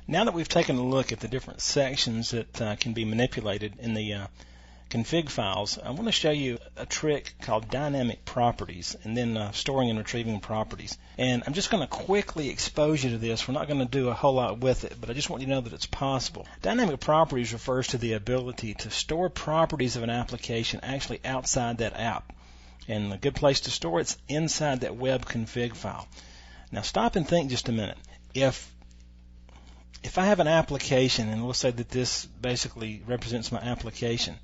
Now that we've taken a look at the different sections that can be manipulated in the config files, I want to show you a trick called dynamic properties, and then storing and retrieving properties. And I'm just going to quickly expose you to this. We're not going to do a whole lot with it, but I just want you to know that it's possible. Dynamic properties refers to the ability to store properties of an application actually outside that app. And a good place to store it's inside that Web.Config file. Now stop and think just a minute. If I have an application, and we'll say that this basically represents my application,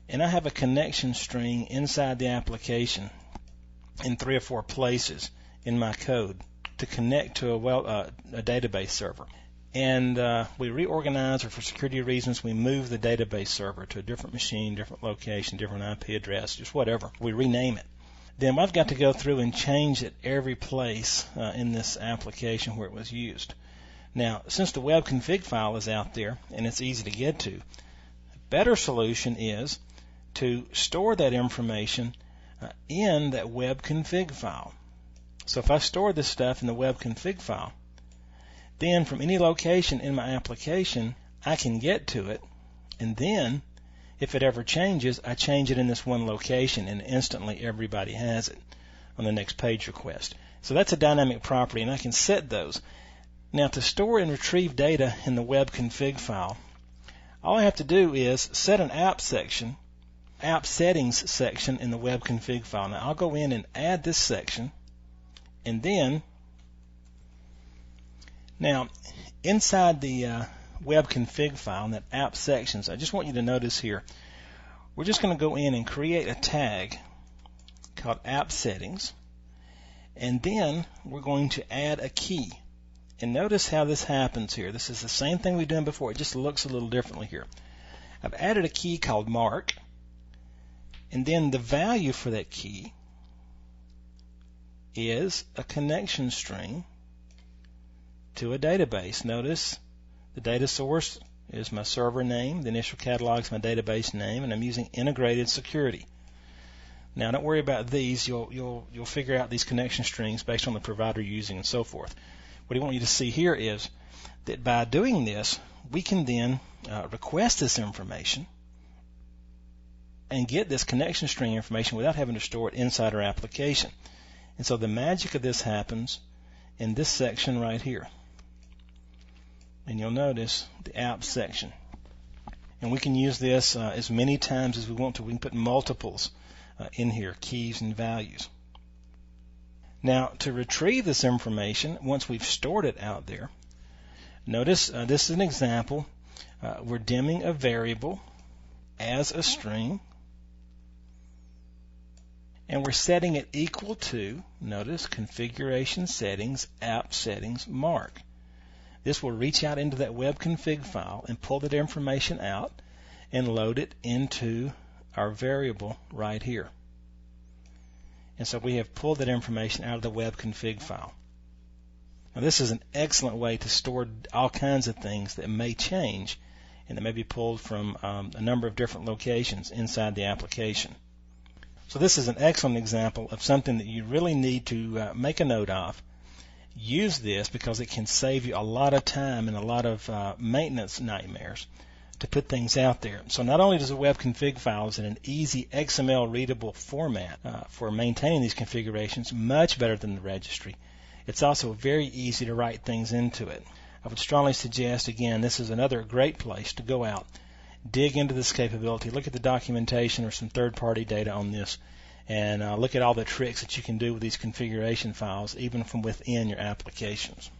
and I have a connection string inside the application in 3 or 4 places in my code to connect to a database server. And we reorganize, or for security reasons, we move the database server to a different machine, different location, different IP address, just whatever. We rename it. Then I've got to go through and change it every place in this application where it was used. Now, since the Web.Config file is out there and it's easy to get to, a better solution is to store that information in that Web.Config file. So if I store this stuff in the Web.Config file, then from any location in my application, I can get to it, and then if it ever changes, I change it in this one location, and instantly everybody has it on the next page request. So that's a dynamic property, and I can set those. Now, to store and retrieve data in the Web.Config file, all I have to do is set an app section, app settings section in the Web.Config file. Now, I'll go in and add this section, and then now inside the Web.Config file, in that app sections, I just want you to notice here, we're just going to go in and create a tag called app settings, and then we're going to add a key. And notice how this happens here. This is the same thing we've done before. It just looks a little differently here. I've added a key called mark, and then the value for that key is a connection string to a database. Notice the data source is my server name, the initial catalog is my database name, and I'm using integrated security. Now don't worry about these. You'll figure out these connection strings based on the provider you're using and so forth. What I want you to see here is that by doing this, we can then request this information and get this connection string information without having to store it inside our application. And so the magic of this happens in this section right here. And you'll notice the app section. And we can use this as many times as we want to. We can put multiples in here, keys and values. Now, to retrieve this information, once we've stored it out there, notice this is an example. We're dimming a variable as a string, and we're setting it equal to, notice, configuration settings, app settings, mark. This will reach out into that Web.Config file and pull that information out and load it into our variable right here. And so we have pulled that information out of the Web.Config file. Now this is an excellent way to store all kinds of things that may change and that may be pulled from a number of different locations inside the application. So this is an excellent example of something that you really need to make a note of. Use this because it can save you a lot of time and a lot of maintenance nightmares to put things out there. So not only does the Web.Config file is in an easy XML readable format for maintaining these configurations, much better than the registry, it's also very easy to write things into it. I would strongly suggest, again, this is another great place to go out, dig into this capability, look at the documentation or some third-party data on this, and look at all the tricks that you can do with these configuration files, even from within your applications.